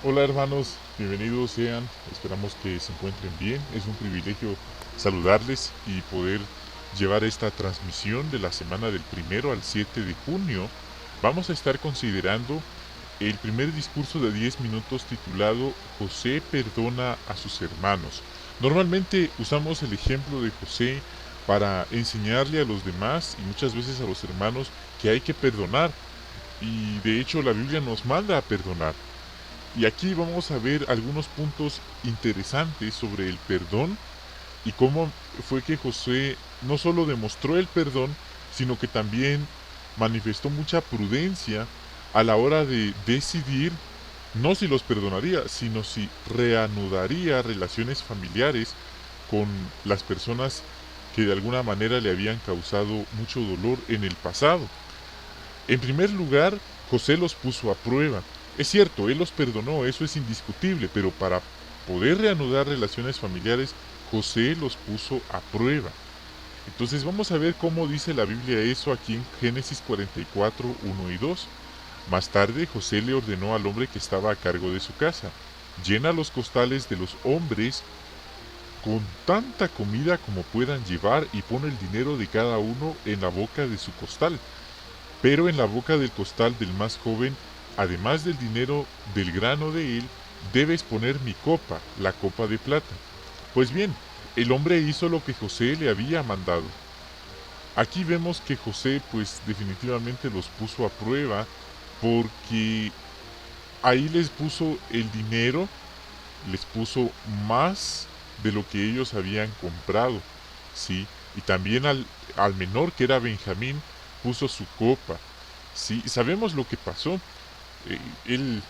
Hola hermanos, bienvenidos sean, esperamos que se encuentren bien. Es un privilegio saludarles y poder llevar esta transmisión de la semana del 1 al 7 de junio. Vamos a estar considerando el primer discurso de 10 minutos titulado José perdona a sus hermanos. Normalmente usamos el ejemplo de José para enseñarle a los demás y muchas veces a los hermanos que hay que perdonar, y de hecho la Biblia nos manda a perdonar. Y aquí vamos a ver algunos puntos interesantes sobre el perdón y cómo fue que José no solo demostró el perdón, sino que también manifestó mucha prudencia a la hora de decidir no si los perdonaría, sino si reanudaría relaciones familiares con las personas que de alguna manera le habían causado mucho dolor en el pasado. En primer lugar, José los puso a prueba. Es cierto, él los perdonó, eso es indiscutible, pero para poder reanudar relaciones familiares, José los puso a prueba. Entonces vamos a ver cómo dice la Biblia eso aquí en Génesis 44, 1 y 2. Más tarde, José le ordenó al hombre que estaba a cargo de su casa: llena los costales de los hombres con tanta comida como puedan llevar y pon el dinero de cada uno en la boca de su costal. Pero en la boca del costal del más joven, además del dinero del grano de él, debes poner mi copa, la copa de plata. Pues bien, el hombre hizo lo que José le había mandado. Aquí vemos que José pues definitivamente los puso a prueba, porque ahí les puso el dinero, les puso más de lo que ellos habían comprado, ¿sí? Y también al menor, que era Benjamín, puso su copa. Sí, sabemos lo que pasó. Él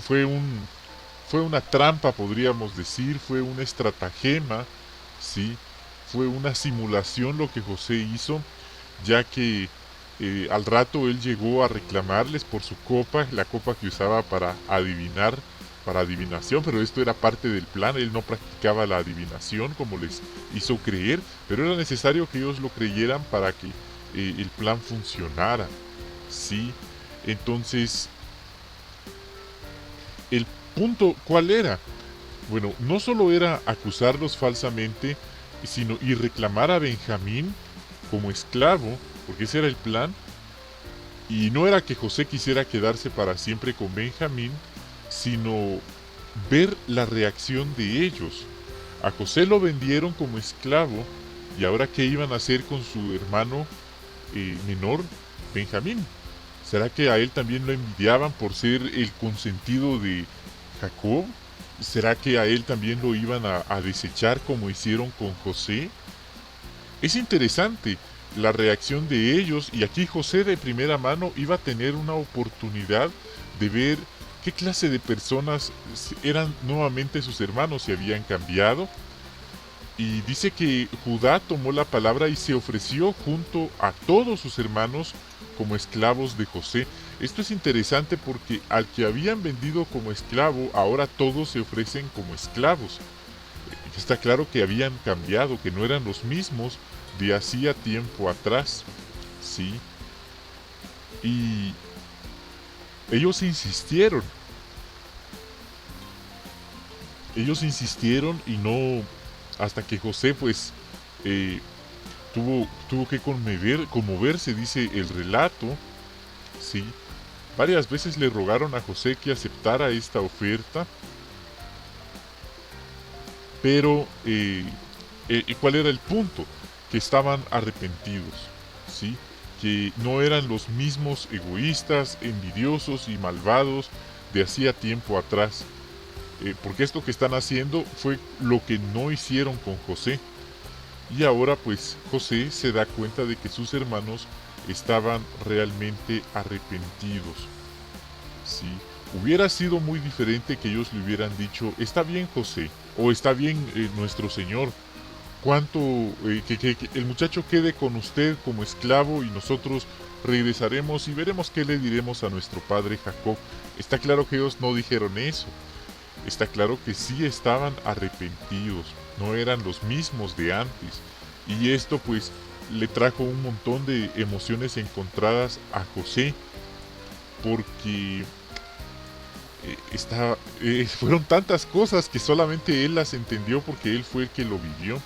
fue un fue una trampa, podríamos decir, fue una estratagema, sí, fue una simulación lo que José hizo, ya que al rato él llegó a reclamarles por su copa, la copa que usaba para adivinar, para adivinación, pero esto era parte del plan. Él no practicaba la adivinación como les hizo creer, pero era necesario que ellos lo creyeran para que el plan funcionara. Sí, entonces, el punto, ¿cuál era? Bueno, no solo era acusarlos falsamente, sino y reclamar a Benjamín como esclavo, porque ese era el plan, y no era que José quisiera quedarse para siempre con Benjamín, sino ver la reacción de ellos. A José lo vendieron como esclavo, y ahora qué iban a hacer con su hermano menor, Benjamín. ¿Será que a él también lo envidiaban por ser el consentido de Jacob? ¿Será que a él también lo iban a desechar como hicieron con José? Es interesante la reacción de ellos, y aquí José de primera mano iba a tener una oportunidad de ver qué clase de personas eran nuevamente sus hermanos, si habían cambiado. Y dice que Judá tomó la palabra y se ofreció junto a todos sus hermanos como esclavos de José. Esto es interesante porque al que habían vendido como esclavo, ahora todos se ofrecen como esclavos. Está claro que habían cambiado, que no eran los mismos de hacía tiempo atrás. Sí. Y ellos insistieron. Ellos insistieron y no, hasta que José pues eh, tuvo que conmoverse, dice el relato, ¿sí? Varias veces le rogaron a José que aceptara esta oferta, pero ¿cuál era el punto? Que estaban arrepentidos, ¿sí? Que no eran los mismos egoístas, envidiosos y malvados de hacía tiempo atrás, porque esto que están haciendo fue lo que no hicieron con José. Y ahora pues José se da cuenta de que sus hermanos estaban realmente arrepentidos. Sí, hubiera sido muy diferente que ellos le hubieran dicho: está bien José, o está bien nuestro Señor, cuánto que el muchacho quede con usted como esclavo y nosotros regresaremos y veremos qué le diremos a nuestro padre Jacob. Está claro que ellos no dijeron eso. Está claro que sí estaban arrepentidos, no eran los mismos de antes. Y esto pues le trajo un montón de emociones encontradas a José, porque fueron tantas cosas que solamente él las entendió porque él fue el que lo vivió.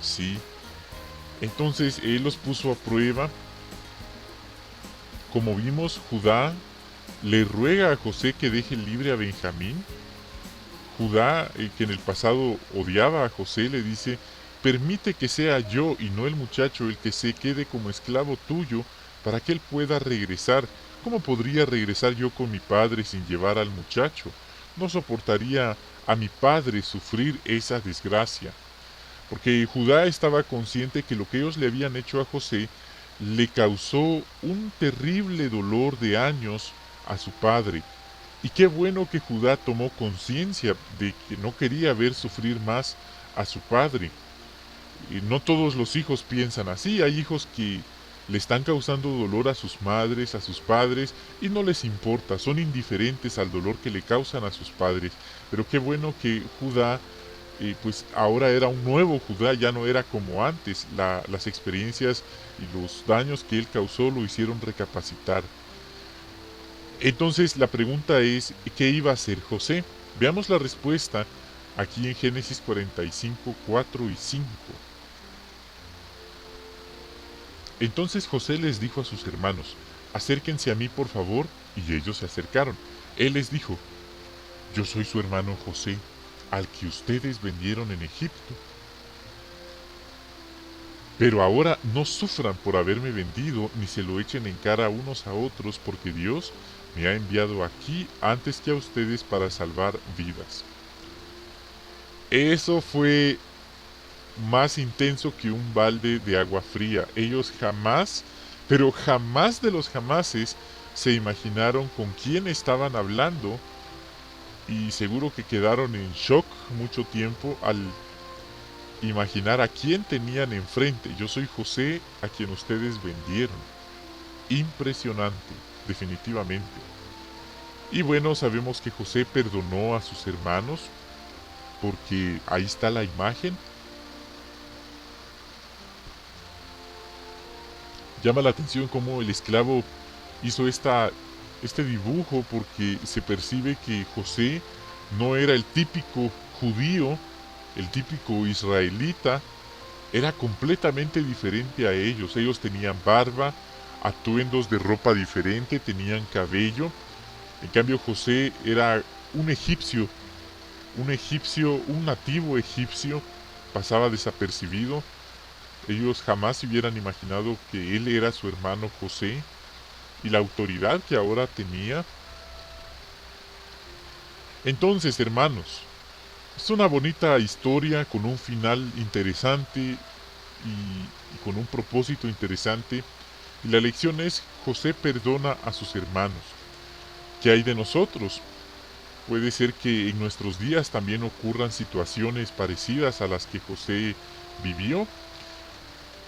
Sí. Entonces él los puso a prueba. Como vimos, Judá le ruega a José que deje libre a Benjamín. Judá, que en el pasado odiaba a José, le dice: permite que sea yo y no el muchacho el que se quede como esclavo tuyo para que él pueda regresar. ¿Cómo podría regresar yo con mi padre sin llevar al muchacho? No soportaría a mi padre sufrir esa desgracia. Porque Judá estaba consciente que lo que ellos le habían hecho a José le causó un terrible dolor de años a su padre. Y qué bueno que Judá tomó conciencia de que no quería ver sufrir más a su padre. Y no todos los hijos piensan así. Hay hijos que le están causando dolor a sus madres, a sus padres, y no les importa, son indiferentes al dolor que le causan a sus padres. Pero qué bueno que Judá, pues ahora era un nuevo Judá, ya no era como antes. Las experiencias y los daños que él causó lo hicieron recapacitar. Entonces la pregunta es, ¿qué iba a hacer José? Veamos la respuesta aquí en Génesis 45, 4 y 5. Entonces José les dijo a sus hermanos: acérquense a mí por favor, y ellos se acercaron. Él les dijo: yo soy su hermano José, al que ustedes vendieron en Egipto. Pero ahora no sufran por haberme vendido, ni se lo echen en cara unos a otros, porque Dios me ha enviado aquí antes que a ustedes para salvar vidas. Eso fue más intenso que un balde de agua fría. Ellos jamás, pero jamás de los jamases, se imaginaron con quién estaban hablando, y seguro que quedaron en shock mucho tiempo al imaginar a quién tenían enfrente. Yo soy José, a quien ustedes vendieron. Impresionante, definitivamente. Y bueno, sabemos que José perdonó a sus hermanos, porque ahí está la imagen. Llama la atención cómo el esclavo hizo este dibujo, porque se percibe que José no era el típico judío, el típico israelita, era completamente diferente a ellos. Ellos tenían barba, atuendos de ropa diferente, tenían cabello. En cambio José era un egipcio, un nativo egipcio, pasaba desapercibido. Ellos jamás se hubieran imaginado que él era su hermano José, y la autoridad que ahora tenía. Entonces, hermanos, es una bonita historia con un final interesante y con un propósito interesante. Y la lección es: José perdona a sus hermanos. ¿Qué hay de nosotros? Puede ser que en nuestros días también ocurran situaciones parecidas a las que José vivió.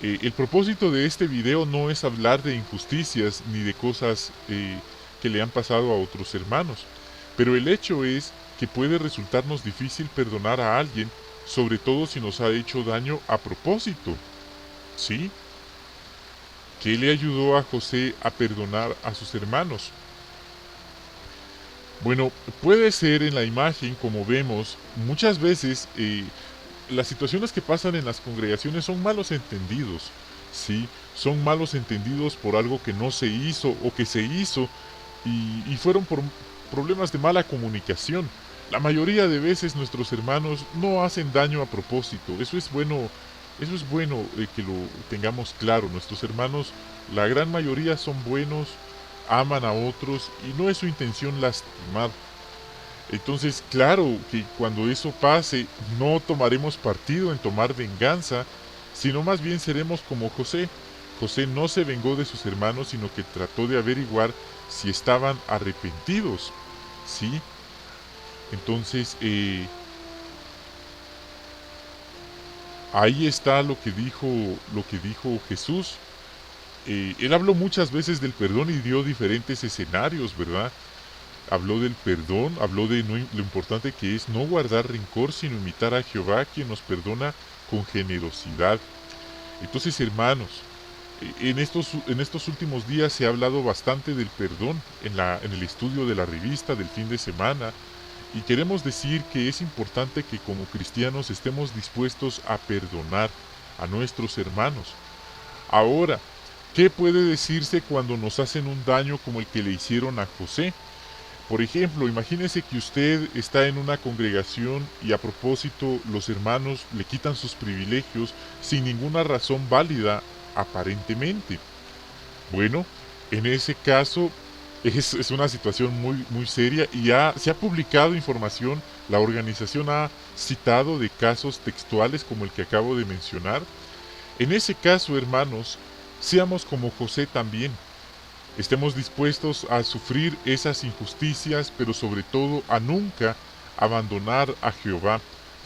El propósito de este video no es hablar de injusticias ni de cosas que le han pasado a otros hermanos, pero el hecho es que puede resultarnos difícil perdonar a alguien, sobre todo si nos ha hecho daño a propósito. ¿Sí? ¿Qué le ayudó a José a perdonar a sus hermanos? Bueno, puede ser en la imagen, como vemos, muchas veces las situaciones que pasan en las congregaciones son malos entendidos, ¿sí? Son malos entendidos por algo que no se hizo o que se hizo, y fueron por problemas de mala comunicación. La mayoría de veces nuestros hermanos no hacen daño a propósito. Eso es bueno que lo tengamos claro. Nuestros hermanos, la gran mayoría son buenos, aman a otros y no es su intención lastimar. Entonces, claro que cuando eso pase, no tomaremos partido en tomar venganza, sino más bien seremos como José. José no se vengó de sus hermanos, sino que trató de averiguar si estaban arrepentidos. ¿Sí? Entonces, ahí está lo que dijo Jesús. Él habló muchas veces del perdón y dio diferentes escenarios, ¿verdad? Habló del perdón, habló de lo importante que es no guardar rencor, sino imitar a Jehová, quien nos perdona con generosidad. Entonces, hermanos, En estos últimos días se ha hablado bastante del perdón en el estudio de la revista del fin de semana, y queremos decir que es importante que como cristianos estemos dispuestos a perdonar a nuestros hermanos. Ahora, ¿qué puede decirse cuando nos hacen un daño como el que le hicieron a José? Por ejemplo, imagínese que usted está en una congregación y a propósito los hermanos le quitan sus privilegios sin ninguna razón válida aparentemente. Bueno, en ese caso es una situación muy seria y se ha publicado información, la organización ha citado de casos textuales como el que acabo de mencionar. En ese caso, hermanos, seamos como José también. Estemos dispuestos a sufrir esas injusticias, pero sobre todo a nunca abandonar a Jehová.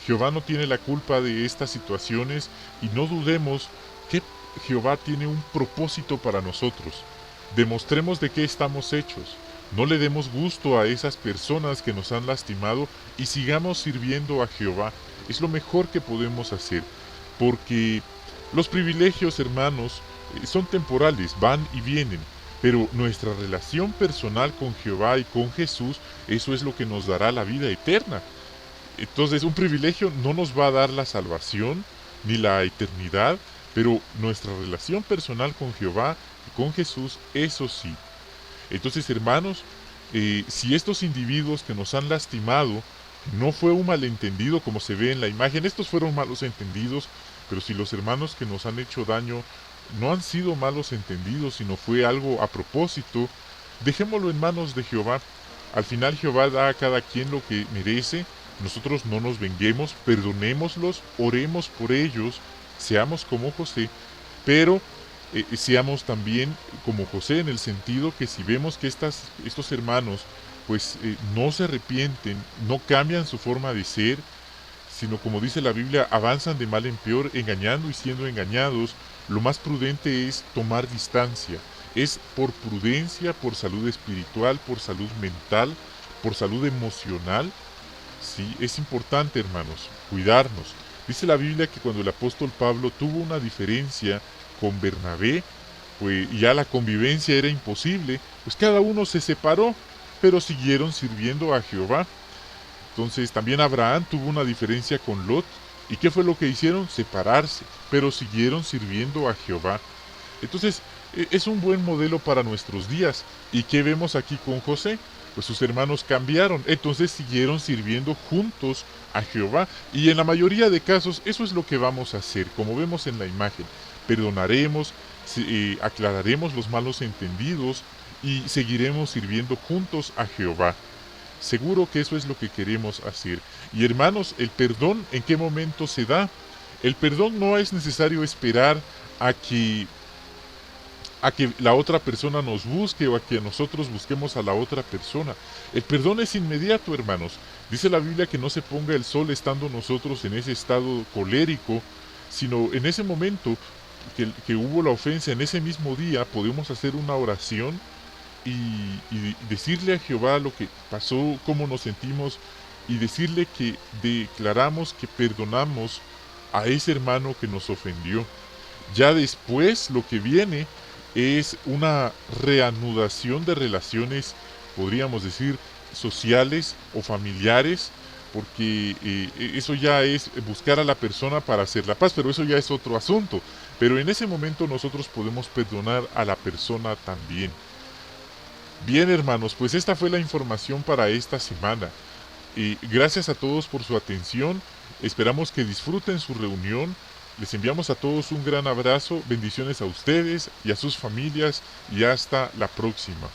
Jehová no tiene la culpa de estas situaciones y no dudemos que Jehová tiene un propósito para nosotros. Demostremos de qué estamos hechos. No le demos gusto a esas personas que nos han lastimado y sigamos sirviendo a Jehová. Es lo mejor que podemos hacer, porque los privilegios, hermanos, son temporales, van y vienen. Pero nuestra relación personal con Jehová y con Jesús, eso es lo que nos dará la vida eterna. Entonces, un privilegio no nos va a dar la salvación ni la eternidad, pero nuestra relación personal con Jehová y con Jesús, eso sí. Entonces, hermanos, si estos individuos que nos han lastimado no fue un malentendido como se ve en la imagen, estos fueron malos entendidos, pero si los hermanos que nos han hecho daño no han sido malos entendidos, sino fue algo a propósito, dejémoslo en manos de Jehová. Al final Jehová da a cada quien lo que merece, nosotros no nos venguemos, perdonémoslos, oremos por ellos, seamos como José, pero seamos también como José en el sentido que si vemos que estos hermanos pues no se arrepienten, no cambian su forma de ser, sino como dice la Biblia, avanzan de mal en peor, engañando y siendo engañados, lo más prudente es tomar distancia. Es por prudencia, por salud espiritual, por salud mental, por salud emocional. Sí, es importante, hermanos, cuidarnos. Dice la Biblia que cuando el apóstol Pablo tuvo una diferencia con Bernabé, pues ya la convivencia era imposible, pues cada uno se separó, pero siguieron sirviendo a Jehová. Entonces también Abraham tuvo una diferencia con Lot. ¿Y qué fue lo que hicieron? Separarse, pero siguieron sirviendo a Jehová. Entonces es un buen modelo para nuestros días. ¿Y qué vemos aquí con José? Pues sus hermanos cambiaron, entonces siguieron sirviendo juntos a Jehová. Y en la mayoría de casos eso es lo que vamos a hacer, como vemos en la imagen. Perdonaremos, aclararemos los malos entendidos y seguiremos sirviendo juntos a Jehová. Seguro que eso es lo que queremos hacer. Y hermanos, el perdón, ¿en qué momento se da? El perdón no es necesario esperar a que la otra persona nos busque o a que nosotros busquemos a la otra persona. El perdón es inmediato, hermanos. Dice la Biblia que no se ponga el sol estando nosotros en ese estado colérico, sino en ese momento que hubo la ofensa, en ese mismo día podemos hacer una oración y decirle a Jehová lo que pasó, cómo nos sentimos, y decirle que declaramos que perdonamos a ese hermano que nos ofendió. Ya después lo que viene es una reanudación de relaciones, podríamos decir, sociales o familiares, porque eso ya es buscar a la persona para hacer la paz, pero eso ya es otro asunto. Pero en ese momento nosotros podemos perdonar a la persona también. Bien, hermanos, pues esta fue la información para esta semana. Gracias a todos por su atención, esperamos que disfruten su reunión. Les enviamos a todos un gran abrazo, bendiciones a ustedes y a sus familias y hasta la próxima.